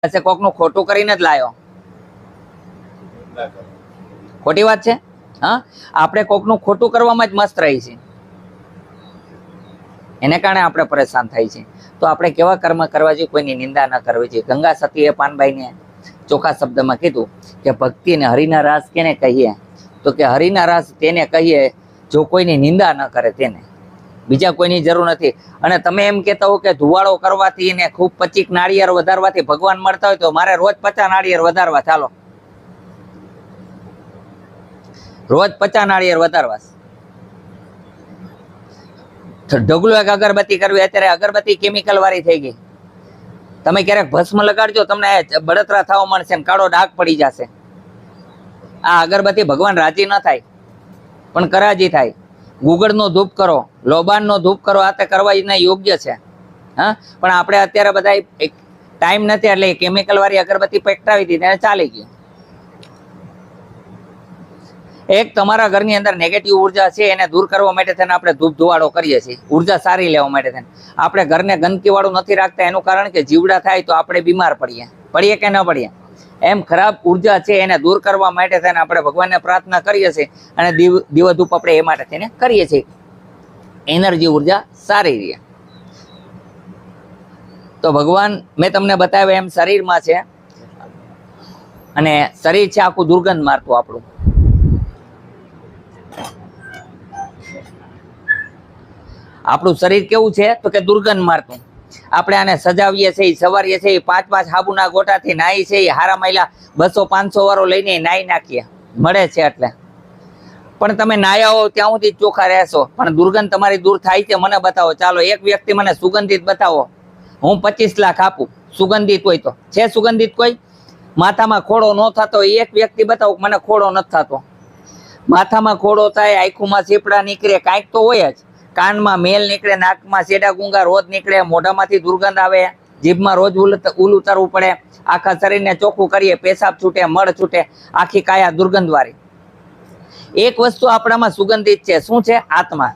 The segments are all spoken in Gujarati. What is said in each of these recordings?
કોકનું ખોટું કરીને જ લાયો, ખોટી વાત છે. હા, આપણે કોકનું ખોટું કરવામાં જ મસ્ત રહી છે, એને કારણે આપણે પરેશાન થાય છે. તો આપણે કેવા કર્મ કરવા જોઈએ? કોઈની નિંદા ન કરવી જોઈએ. ગંગા સતીએ પાનબાઈને ચોખ્ખા શબ્દમાં કીધું કે ભક્તિ અને હરિના રાસ કેને કહીએ? તો કે હરિના રાસ તેને કહીએ જો કોઈની નિંદા ન કરે તેને, બીજા કોઈની જરૂર નથી. અને તમે એમ કહેતા હો કે ધુવાળો કરવાથી ને ખૂબ 25 નાળિયેર વધારવાથી ભગવાન મળતા હોય, તો મારે રોજ 50 નાળિયેર વધારવા, ચાલો રોજ 50 નાળિયેર વધારવા. ઢગલો એક અગરબત્તી કરવી, અત્યારે અગરબત્તી કેમિકલ વાળી થઈ ગઈ. તમે ક્યારેક ભસ્મ લગાડજો, તમને બળતરા થવા મળશે ને કાળો ડાઘ પડી જશે. આ અગરબત્તી ભગવાન રાજી ન થાય પણ કરાજી થાય. ગુગળનો ધૂપ કરો, લોબાનનો ધૂપ કરો, આ તે કરવા યોગ્ય છે. હા, પણ આપણે અત્યારે બધા ટાઈમ નથી એટલે કેમિકલ વાળી અગરબત્તી પકડાવી દીધી અને ચાલી ગયું. એક તમારા ઘરની અંદર નેગેટિવ ઉર્જા છે એને દૂર કરવા માટે થઈને આપણે ધૂપ ધુવાડો કરીએ છીએ, ઉર્જા સારી લેવા માટે થઈને. આપણે ઘરને ગંદકી વાળું નથી રાખતા, એનું કારણ કે જીવડા થાય તો આપણે બીમાર પડીએ કે ન પડીએ. એમ ખરાબ ઉર્જા છે એને દૂર કરવા માટે થઈને આપણે ભગવાનને પ્રાર્થના કરીએ છીએ અને દીવો ધૂપ આપણે એ માટે થઈને કરીએ છીએ, એનર્જી ઉર્જા સારી રહે. તો ભગવાન મેં તમને બતાવ્યા એમ શરીરમાં છે, અને શરીર છે આખું દુર્ગંધ મારતું આપણું. આપણું શરીર કેવું છે તો કે દુર્ગંધ મારતું. આપણે આને સજાવીએ છીએ, સવારીએ છીએ, 5-5 સાબુના ગોટાથી નાહી છે, હારા મહિલા 200-500 વાળો લઈને નાહી નાખીએ મળે છે. એટલે પણ તમે નાયા હો ત્યાં સુધી ચોખ્ખા રહેશો, પણ દુર્ગંધ તમારી દૂર થાય છે. મને બતાવો, ચાલો એક વ્યક્તિ મને સુગંધિત બતાવો, હું 25 લાખ આપું. સુગંધિત હોય તો છે? સુગંધિત કોઈ માથામાં ખોડો ન થતો એક વ્યક્તિ બતાવો, મને ખોડો નથી થતો. માથામાં ખોડો થાય, આંખોમાં ચીપડા નીકળે, કાંઈક તો હોય જ. કાનમાં મેલ નીકળે, નાકમાં શેડા ગુંગા રોજ નીકળે, મોઢામાંથી દુર્ગંધ આવે, જીભમાં રોજ ઉલ ઉતારવું પડે, આખા શરીરને ચોખ્ખું કરીએ, પેશાબ છૂટે, મળ છૂટે, આખી કાયા દુર્ગંધ વાળી. એક વસ્તુ આપણામાં સુગંધિત છે, શું છે? આત્મા.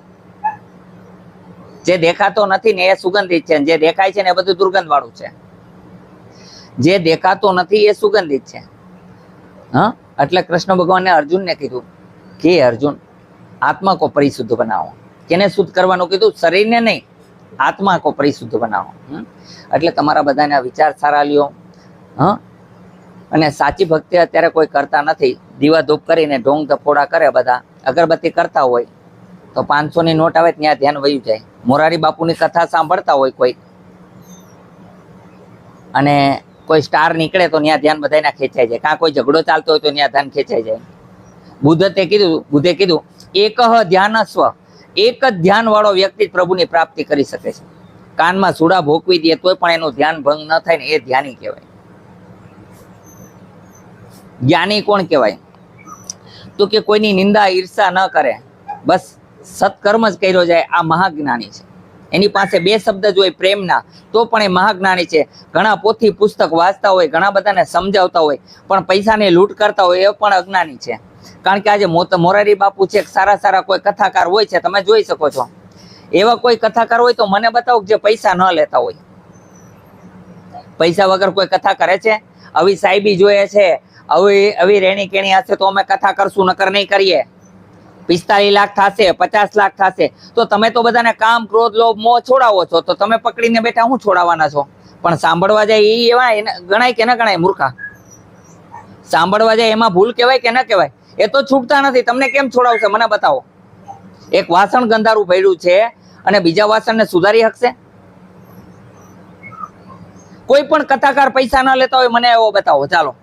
જે દેખાતો નથી ને એ સુગંધિત છે, જે દેખાય છે ને એ બધું દુર્ગંધ વાળું છે. જે દેખાતો નથી એ સુગંધિત છે. હા, એટલે કૃષ્ણ ભગવાને અર્જુનને કીધું કે અર્જુન, આત્મા કો પરિશુદ્ધ બનાવો. કેને શુદ્ધ કરવાનું કીધું? શરીરને નહીં, આત્મા કો પરિશુદ્ધ બનાવો. એટલે તમારા બધાના વિચાર સારા લ્યો. હા, અને સાચી ભક્તિ અત્યારે કોઈ કરતા નથી. દીવા ધૂપ કરીને ઢોંગ ધફોડા કરે, બધા અગરબત્તી કરતા હોય તો 500ની નોટ આવે ત્યાં ધ્યાન વયું જાય. મોરારી બાપુની કથા સાંભળતા હોય કોઈ, અને કોઈ સ્ટાર નીકળે તો ત્યાં ધ્યાન બધાના ખેંચાઈ જાય. કાં કોઈ ઝઘડો ચાલતો હોય તો ત્યાં ધ્યાન ખેંચાઈ જાય. બુદ્ધે કીધું એક ધ્યાન સ્વ, એક જ ધ્યાન વાળો વ્યક્તિ પ્રભુની પ્રાપ્તિ કરી શકે છે. કાનમાં સુડા ભોગવી દે તોય પણ એનું ધ્યાન ભંગ ન થાય ને એ ધ્યાની કહેવાય. જ્ઞાની કોણ કહેવાય? તો કે કોઈની નિંદા ઈર્ષા ન કરે, બસ સત્કર્મ જ કર્યો જાય, આ મહાજ્ઞાની છે. એની પાસે 2 શબ્દ જ હોય પ્રેમના, તો પણ એ મહાજ્ઞાની છે. ઘણા પોથી પુસ્તક વાંચતા હોય, ઘણા બધાને સમજાવતા હોય, પણ પૈસાની લૂંટ કરતા હોય એ પણ અજ્ઞાની છે. કારણ કે આજે મોરારી બાપુ છે, સારા કોઈ કથાકાર હોય છે, તમે જોઈ શકો છો. એવા કોઈ કથાકાર હોય તો મને બતાવો જે પૈસા ન લેતા હોય. પૈસા વગર કોઈ કથા કરે છે? આવી સાહેબી જોઈએ છે, આવી રેણી કેણી હશે તો અમે કથા કરશું, નકર નહીં કરીએ. 45 લાખ થશે, 50 લાખ થશે, તો તમે તો બધાને કામ, ક્રોધ, લોભ, મોહ છોડાવો છો, તો તમે પકડીને બેઠા હું છોડાવવાના છો? પણ સાંભળવા જાય એ એવા ગણાય કે ન ગણાય? મૂર્ખા. સાંભળવા જાય એમાં ભૂલ કહેવાય કે ન કહેવાય? એ તો છૂટતા નથી, તમને કેમ છોડાવશે? મને બતાવો. એક વાસણ ગંધારું પડ્યું છે અને બીજા વાસણને સુધારી શકશે? કોઈ પણ કથાકાર પૈસા ન લેતા હોય મને એવો બતાવો, ચાલો.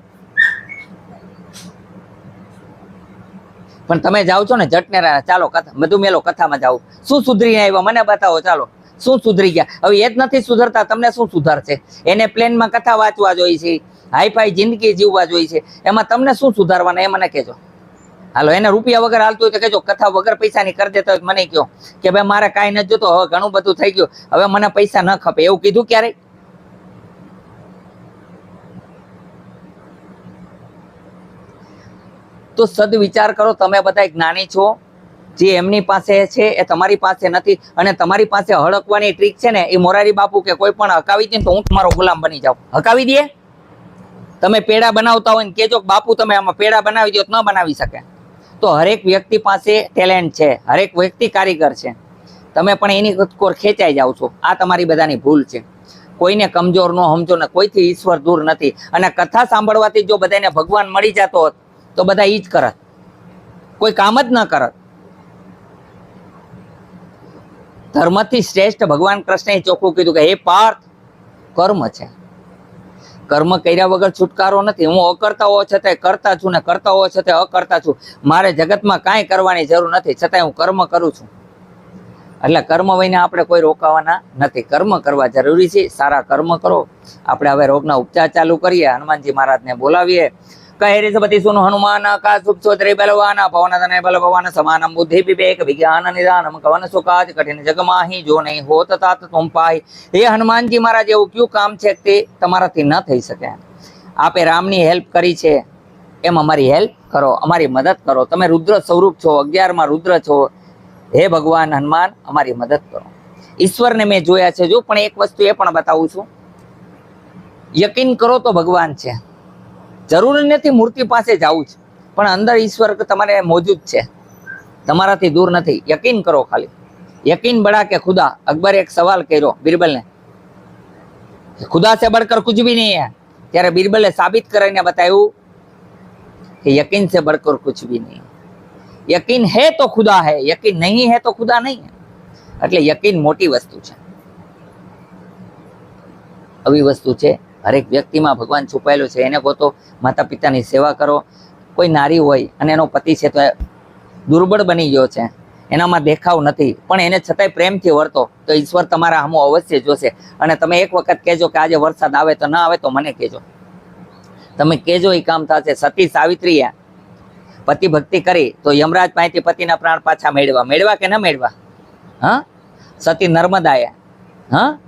પણ તમે જાઓ છો ને જટનેરા, ચાલો કથા બધું મેલો, કથામાં જાઓ. શું સુધરીને આવ્યા મને બતાવો, ચાલો. શું સુધરી ગયા? હવે એ જ નથી સુધરતા, તમને શું સુધારશે? એને પ્લેનમાં કથા વાંચવા જોઈ છે, હાઈફાઈ જિંદગી જીવવા જોઈ છે, એમાં તમને શું સુધારવાના એ મને કહેજો. હાલો, એને રૂપિયા વગર હાલતું હોય તો કહેજો, કથા વગર પૈસાની કરી દેતા હોય મને કહો કે ભાઈ મારે કાંઈ નથી જોતો, હવે ઘણું બધું થઈ ગયું, હવે મને પૈસા ન ખપે. એવું કીધું ક્યારેય? તો સદ વિચાર કરો, તમે બધા જ્ઞાની છો. જે એમની પાસે છે એ તમારી પાસે નથી, અને તમારી પાસે હળકવાની ટ્રીક છે ને એ મોરારી બાપુ કે કોઈ પણ હકાવી દે તો હું તમારો ગુલામ બની જાઉં. હકાવી દે? તમે પેડા બનાવતા હોય ને કેજો કે બાપુ તમે આમાં પેડા બનાવી દો, તો ન બનાવી શકે. તો હરેક વ્યક્તિ પાસે ટેલેન્ટ છે, હરેક વ્યક્તિ કારીગર છે. તમે પણ એની કોર ખેંચાઈ જાઓ છો. આ તમારી બધાની ભૂલ છે. કોઈને કમજોર ન સમજો ને, કોઈથી ઈશ્વર દૂર નથી. અને કથા સાંભળવાથી જો બધાને ભગવાન મળી જતો હોત તો બધા ઈ જ કરત, કોઈ કામ જ ન કરત. ધર્મથી શ્રેષ્ઠ ભગવાન કૃષ્ણએ ચોખ્ખું કીધું કે હે પાર્થ, કર્મ છે. કર્મ કર્યા વગર છુટકારો નથી. હું અકર્તા હોવા છતાંય કરતા છું ને કરતા હોવા છતાંય અકર્તા છું. મારે જગતમાં કાંઈ કરવાની જરૂર નથી, છતાંય હું કર્મ કરું છું. એટલે કર્મ વહીને આપણે કોઈ રોકાવાના નથી. કર્મ કરવા જરૂરી છે. સારા કર્મ કરો. આપણે હવે રોગના ઉપચાર ચાલુ કરીએ. હનુમાનજી મહારાજને બોલાવીએ. કહે રીસપતિ સુન હનુમાન કા સુખ સોત્રી બલવાન પવન તનય બલ ભવાન સમાનમ બુદ્ધિ વિવેક વિજ્ઞાન નિદાનમ કવન સુકાજ કઠિન જગમાહી જો નહીં હોત તાત તુમ પાહી. હે હનુમાનજી મહારાજ, એવું કયું કામ છે તે તમારાથી ન થઈ શકે? આપે રામની હેલ્પ કરી છે, એમ અમારી હેલ્પ કરો, અમારી મદદ કરો. તમે રુદ્ર સ્વરૂપ છો, 11માં રુદ્ર છો. હે ભગવાન હનુમાન, અમારી મદદ કરો. ઈશ્વરને મેં જોયા છે. જો પણ એક વસ્તુ એ પણ બતાવું છું, યકીન કરો તો ભગવાન છે. જરૂરી નથી મૂર્તિ પાસે જવું છે, પણ અંદર ઈશ્વર તમારે મોજૂદ છે, તમારાથી દૂર નથી. યકીન કરો ખાલી. યકીન બડા કે ખુદા. અકબરે એક સવાલ કર્યો બિરબલને, ખુદા से बढ़कर कुछ भी नहीं है. ત્યારે બિરબલે સાબિત કરીને બતાવ્યું કે યકીન से बढ़कर कुछ भी नहीं. યકીન હે તો ખુદા હે, યકીન નહીં હે તો ખુદા નહીં હે. એટલે યકીન મોટી વસ્તુ છે. આવી વસ્તુ છે. હરેક વ્યક્તિમાં ભગવાન છુપાયેલો છે. એને કહો તો માતા પિતાની સેવા કરો. કોઈ નારી હોય અને એનો પતિ છે તો દુર્બળ બની ગયો છે, એનામાં દેખાવ નથી, પણ એને છતાંય પ્રેમથી વર્તો, તો ઈશ્વર તમારા સામું અવશ્ય જોશે. અને તમે એક વખત કહેજો કે આજે વરસાદ આવે તો ના આવે તો મને કહેજો. તમે કહેજો એ કામ થશે. સતી સાવિત્રીએ પતિ ભક્તિ કરી તો યમરાજ પાસેથી પતિના પ્રાણ પાછા મેળવા કે ન મેળવા? હા, સતી નર્મદાએ, હા,